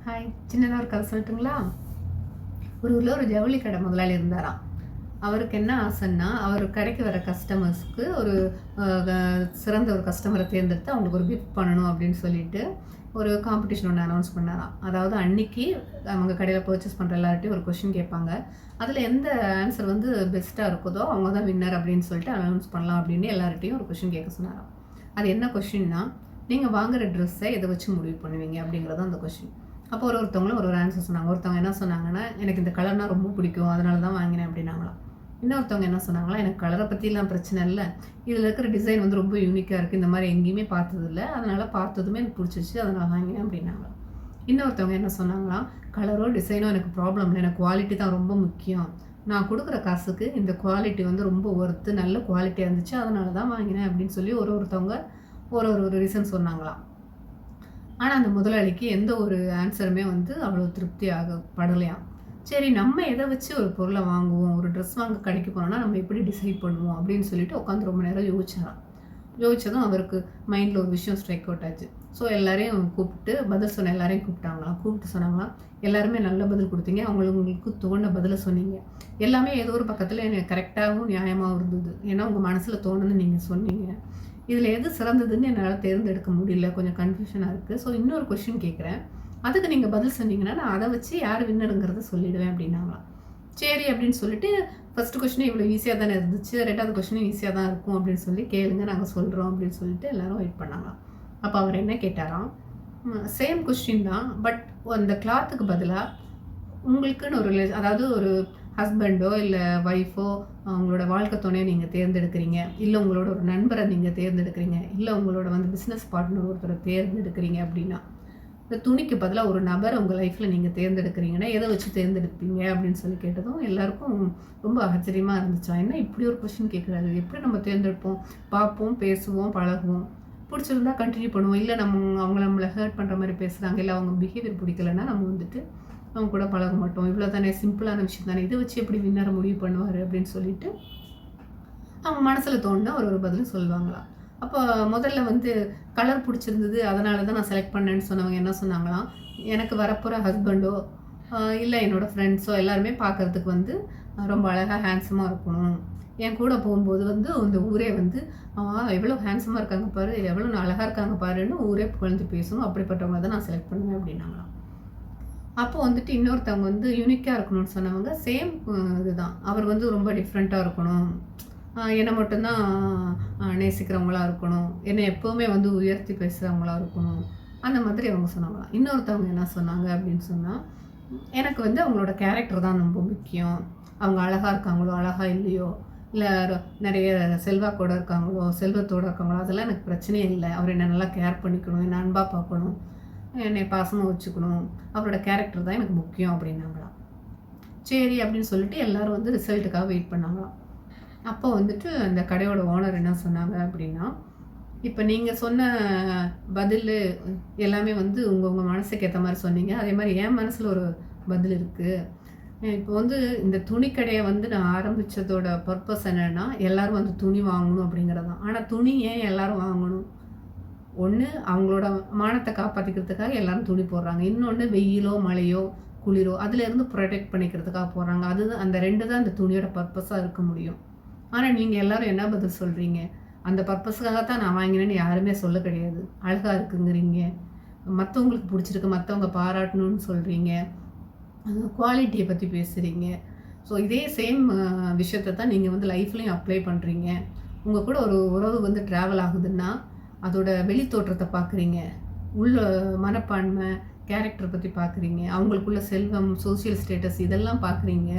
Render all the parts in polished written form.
Hi. சின்னதாக ஒரு கதை சொல்லட்டுங்களா? ஒரு ஊரில் ஒரு ஜவுளி கடை முதலாளி இருந்தாராம். அவருக்கு என்ன ஆசைன்னா, அவர் கடைக்கு வர கஸ்டமர்ஸ்க்கு ஒரு சிறந்த ஒரு கஸ்டமரை தேர்ந்தெடுத்து அவங்களுக்கு ஒரு கிஃப்ட் பண்ணணும் அப்படின்னு சொல்லிட்டு ஒரு காம்படிஷன் ஒன்று அனௌன்ஸ் பண்ணாராம். அதாவது அன்னைக்கு அவங்க கடையில் பர்ச்சேஸ் பண்ணுற எல்லார்ட்டையும் ஒரு கொஷின் கேட்பாங்க. அதில் எந்த ஆன்சர் வந்து பெஸ்ட்டாக இருக்குதோ அவங்க தான் வின்னர் அப்படின்னு சொல்லிட்டு அனௌன்ஸ் பண்ணலாம் அப்படின்னு எல்லார்ட்டையும் ஒரு கொஷின் கேட்க சொன்னாராம். அது என்ன கொஷின்னா, நீங்கள் வாங்குற ட்ரெஸ்ஸை எதை வச்சு முடிவு பண்ணுவீங்க அப்படிங்கிறது அந்த கொஷின். அப்போ ஒருத்தவங்களும் ஒரு ஆன்சர் சொன்னாங்க. ஒருத்தவங்க என்ன சொன்னாங்கன்னா, எனக்கு இந்த கலர்னா ரொம்ப பிடிக்கும், அதனால தான் வாங்கினேன் அப்படின்னாங்களாம். இன்னொருத்தவங்க என்ன சொன்னாங்களா, எனக்கு கலரை பற்றிலாம் பிரச்சனை இல்லை, இதில் இருக்கிற டிசைன் வந்து ரொம்ப யூனிக்காக இருக்குது, இந்த மாதிரி எங்கேயுமே பார்த்ததில்ல, அதனால் பார்த்ததுமே எனக்கு பிடிச்சிச்சு, அதனால் வாங்கினேன் அப்படின்னாங்களாம். இன்னொருத்தவங்க என்ன சொன்னாங்களாம், கலரோ டிசைனோ எனக்கு ப்ராப்ளம் இல்லை, எனக்கு குவாலிட்டி தான் ரொம்ப முக்கியம், நான் கொடுக்குற காசுக்கு இந்த குவாலிட்டி வந்து ரொம்ப ஒர்த்து, நல்ல குவாலிட்டியாக இருந்துச்சு, அதனால தான் வாங்கினேன் அப்படின்னு சொல்லி ஒருத்தவங்க ஒரு ரீசன் சொன்னாங்களாம். ஆனால் அந்த முதலாளிக்கு எந்த ஒரு ஆன்சருமே வந்து அவ்வளோ திருப்தியாக படலையாம். சரி, நம்ம எதை வச்சு ஒரு பொருளை வாங்குவோம், ஒரு ட்ரெஸ் வாங்க கடைக்கு போனோம்னா நம்ம எப்படி டிசைட் பண்ணுவோம் அப்படின்னு சொல்லிட்டு உட்காந்து ரொம்ப நேரம் யோசிச்சாராம். யோசிச்சதும் அவருக்கு மைண்டில் ஒரு விஷயம் ஸ்ட்ரைக் அவுட் ஆச்சு. ஸோ எல்லாரையும் கூப்பிட்டு பதில் சொன்ன எல்லாரையும் கூப்பிட்டாங்களாம். கூப்பிட்டு சொன்னாங்களாம், எல்லாருமே நல்ல பதில் கொடுத்தீங்க, உங்களுக்கு தோணுன பதிலை சொன்னீங்க, எல்லாமே ஏதோ ஒரு பக்கத்தில் எனக்கு கரெக்டாகவும் நியாயமாகவும் இருந்தது, ஏன்னா உங்கள் மனசில் தோணுன்னு நீங்கள் சொன்னீங்க, இதில் எது சிறந்ததுன்னு என்னால் தேர்ந்தெடுக்க முடியல, கொஞ்சம் கன்ஃபியூஷனாக இருக்குது. ஸோ இன்னொரு கொஷின் கேட்குறேன், அதுக்கு நீங்கள் பதில் சொன்னீங்கன்னா நான் அதை வச்சு யார் வின்னருங்கிறத சொல்லிடுவேன் அப்படின்னாங்களாம். சரி அப்படின்னு சொல்லிட்டு, ஃபஸ்ட்டு கொஷினும் இவ்வளோ ஈஸியாக தானே இருந்துச்சு, ரெண்டாவது கொஷினும் ஈஸியாக தான் இருக்கும் அப்படின்னு சொல்லி கேளுங்க, நாங்கள் சொல்கிறோம் அப்படின்னு சொல்லிட்டு எல்லோரும் வெயிட் பண்ணாங்களாம். அப்போ அவர் என்ன கேட்டாராம், சேம் கொஸ்டின் தான், பட் அந்த கிளாத்துக்கு பதிலாக உங்களுக்குன்னு ஒரு அதாவது ஒரு ஹஸ்பண்டோ இல்லை ஒய்ஃபோ உங்களோட வாழ்க்கை துணையை நீங்கள் தேர்ந்தெடுக்கிறீங்க, இல்லை உங்களோட ஒரு நண்பரை நீங்கள் தேர்ந்தெடுக்கிறீங்க, இல்லை உங்களோட வந்து பிஸ்னஸ் பார்ட்னர் ஒருத்தரை தேர்ந்தெடுக்கிறீங்க அப்படின்னா, இந்த துணிக்கு பதிலாக ஒரு நபரை உங்கள் லைஃப்பில் நீங்கள் தேர்ந்தெடுக்கிறீங்கன்னா எதை வச்சு தேர்ந்தெடுப்பீங்க அப்படின்னு சொல்லி கேட்டதும் எல்லாருக்கும் ரொம்ப ஆச்சரியமாக இருந்துச்சா. என்ன இப்படி ஒரு கொஸ்டின் கேட்குறாரு, எப்படி நம்ம தேர்ந்தெடுப்போம், பார்ப்போம், பேசுவோம், பழகுவோம், பிடிச்சிருந்தா கண்டினியூ பண்ணுவோம், இல்லை நம்மளை ஹர்ட் பண்ணுற மாதிரி பேசுகிறாங்க, இல்லை அவங்க பிஹேவியர் பிடிக்கலைன்னா நம்ம வந்துட்டு அவங்க கூட பழக மாட்டோம், இவ்வளோ தானே, சிம்பிளான விஷயம் தானே, இதை வச்சு எப்படி வின்னரை முடிவு பண்ணுவார் அப்படின்னு சொல்லிட்டு அவங்க மனசில் தோணுனா ஒரு பதில் சொல்லுவாங்களாம். அப்போ முதல்ல வந்து கலர் பிடிச்சிருந்தது, அதனால தான் நான் செலக்ட் பண்ணேன்னு சொன்னவங்க என்ன சொன்னாங்களாம், எனக்கு வரப்போகிற ஹஸ்பண்டோ இல்லை என்னோடய ஃப்ரெண்ட்ஸோ எல்லாருமே பார்க்குறதுக்கு வந்து ரொம்ப அழகாக ஹேண்ட்ஸமாக இருக்கணும், என் கூட போகும்போது வந்து இந்த ஊரே வந்து எவ்வளோ ஹேண்ட்ஸமாக இருக்காங்க பாரு, எவ்வளோ அழகாக இருக்காங்க பாருன்னு ஊரே புகழ்ந்து பேசணும், அப்படிப்பட்டவங்க தான் நான் செலக்ட் பண்ணுவேன் அப்படின்னாங்களாம். அப்போ வந்துட்டு இன்னொருத்தவங்க வந்து யூனிக்காக இருக்கணும்னு சொன்னவங்க சேம் இதுதான், அவர் வந்து ரொம்ப டிஃப்ரெண்ட்டாக இருக்கணும், என்னை மட்டும்தான் நேசிக்கிறவங்களா இருக்கணும், என்னை எப்போவுமே வந்து உயர்த்தி பேசுகிறவங்களா இருக்கணும், அந்த மாதிரி அவங்க சொன்னாங்களாம். இன்னொருத்தவங்க என்ன சொன்னாங்க அப்படின்னு சொன்னால், எனக்கு வந்து அவங்களோட கேரக்டர் தான் ரொம்ப முக்கியம், அவங்க அழகாக இருக்காங்களோ அழகாக இல்லையோ, இல்லை நிறைய செல்வாக்கோடு இருக்காங்களோ செல்வத்தோடு இருக்காங்களோ அதெல்லாம் எனக்கு பிரச்சனையே இல்லை, அவர் என்னை நல்லா கேர் பண்ணிக்கணும், என்னை அன்பாக பார்க்கணும், என்னை பாசமாக வச்சுக்கணும், அவரோட கேரக்டர் தான் எனக்கு முக்கியம் அப்படின்னாங்களாம். சரி அப்படின்னு சொல்லிட்டு எல்லோரும் வந்து ரிசல்ட்டுக்காக வெயிட் பண்ணாங்களாம். அப்போ வந்துட்டு அந்த கடையோட ஓனர் என்ன சொன்னாங்க அப்படின்னா, இப்போ நீங்கள் சொன்ன பதில் எல்லாமே வந்து உங்கள் மனசுக்கு ஏற்ற மாதிரி சொன்னீங்க, அதே மாதிரி என் மனசில் ஒரு பதில் இருக்குது. இப்போ வந்து இந்த துணி கடையை வந்து நான் ஆரம்பித்ததோட பர்பஸ் என்னென்னா, எல்லோரும் வந்து துணி வாங்கணும் அப்படிங்கிறது தான். ஆனால் துணி ஏன் எல்லோரும் வாங்கணும், ஒன்று அவங்களோட மானத்தை காப்பாற்றிக்கிறதுக்காக எல்லோரும் துணி போடுறாங்க, இன்னொன்று வெயிலோ மழையோ குளிரோ அதுலேருந்து ப்ரொடெக்ட் பண்ணிக்கிறதுக்காக போடுறாங்க, அதுதான் அந்த ரெண்டு தான் அந்த துணியோட பர்பஸாக இருக்க முடியும். ஆனால் நீங்கள் எல்லோரும் என்ன பதில் சொல்கிறீங்க, அந்த பர்பஸுக்காக தான் நான் வாங்கினேன்னு யாருமே சொல்ல கிடையாது, அழகாக இருக்குங்கிறீங்க, மற்றவங்களுக்கு பிடிச்சிருக்கு, மற்றவங்க பாராட்டணும்னு சொல்கிறீங்க, குவாலிட்டியை பற்றி பேசுகிறீங்க. ஸோ இதே சேம் விஷயத்தை தான் நீங்கள் வந்து லைஃப்லேயும் அப்ளை பண்ணுறீங்க. உங்கள் கூட ஒரு உறவு வந்து ட்ராவல் ஆகுதுன்னா அதோட வெளி தோற்றத்தை பார்க்குறீங்க, உள்ள மனப்பான்மை கேரக்டர் பற்றி பார்க்குறீங்க, அவங்களுக்குள்ள செல்வம் சோசியல் ஸ்டேட்டஸ் இதெல்லாம் பார்க்குறீங்க.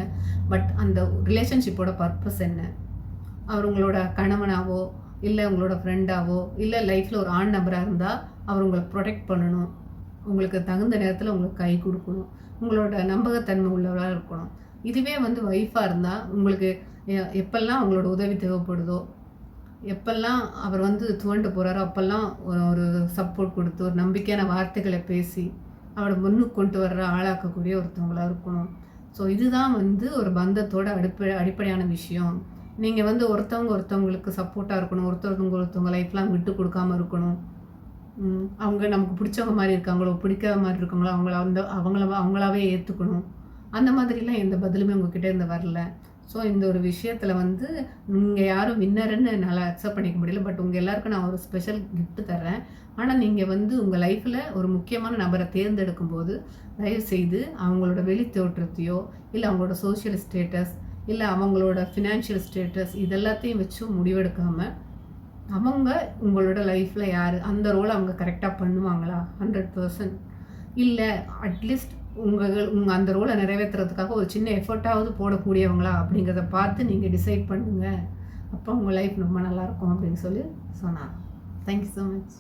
பட் அந்த ரிலேஷன்ஷிப்போட பர்பஸ் என்ன, அவர் உங்களோட கணவனாவோ இல்லை உங்களோட ஃப்ரெண்டாவோ இல்லை லைஃப்பில் ஒரு ஆண் நபராக இருந்தால் அவர் உங்களை ப்ரொடெக்ட் பண்ணணும், உங்களுக்கு தகுந்த நேரத்தில் உங்களுக்கு கை கொடுக்கணும், உங்களோட நம்பகத்தன்மை உள்ளவராக இருக்கணும். இதுவே வந்து ஒய்ஃபாக இருந்தால் உங்களுக்கு எப்பெல்லாம் அவங்களோட உதவி தேவைப்படுதோ, எப்பெல்லாம் அவர் வந்து துவண்டு போகிறாரோ அப்போல்லாம் ஒரு சப்போர்ட் கொடுத்து ஒரு நம்பிக்கையான வார்த்தைகளை பேசி அவரை முன்னுக்கு கொண்டு வர்ற ஆளாக்கக்கூடிய ஒருத்தவங்களாக இருக்கணும். ஸோ இதுதான் வந்து ஒரு பந்தத்தோட அடிப்படையான விஷயம். நீங்கள் வந்து ஒருத்தவங்களுக்கு சப்போர்ட்டாக இருக்கணும், ஒருத்தவங்க லைஃப்லாம் விட்டு கொடுக்காமல் இருக்கணும், அவங்க நமக்கு பிடிச்சவங்க மாதிரி இருக்காங்களோ, பிடிக்காத மாதிரி இருக்காங்களோ, அவங்களாவே ஏற்றுக்கணும். அந்த மாதிரிலாம் எந்த பதிலுமே உங்ககிட்ட இருந்து வரல. ஸோ இந்த ஒரு விஷயத்தில் வந்து நீங்கள் யாரும் வின்னருன்னு என்னால் அக்செப்ட் பண்ணிக்க முடியல. பட் உங்கள் எல்லாருக்கும் நான் ஒரு ஸ்பெஷல் கிஃப்ட் தர்றேன். ஆனால் நீங்கள் வந்து உங்கள் லைஃப்பில் ஒரு முக்கியமான நபரை தேர்ந்தெடுக்கும்போது தயவுசெய்து அவங்களோட வெளி தோற்றத்தையோ, இல்லை அவங்களோட சோஷியல் ஸ்டேட்டஸ், இல்லை அவங்களோட ஃபினான்ஷியல் ஸ்டேட்டஸ் இதெல்லாத்தையும் வச்சு முடிவெடுக்காமல் அவங்க உங்களோட லைஃப்பில் யார், அந்த ரோலை அவங்க கரெக்டாக பண்ணுவாங்களா 100%, இல்லை அட்லீஸ்ட் உங்கள் அந்த ரோலை நிறைவேற்றுறதுக்காக ஒரு சின்ன எஃபர்ட்டாவது போடக்கூடியவங்களா அப்படிங்கிறத பார்த்து நீங்கள் டிசைட் பண்ணுங்கள். அப்போ உங்கள் லைஃப் ரொம்ப நல்லாயிருக்கும் அப்படின்னு சொல்லி சொன்னாங்க. Thank you so much.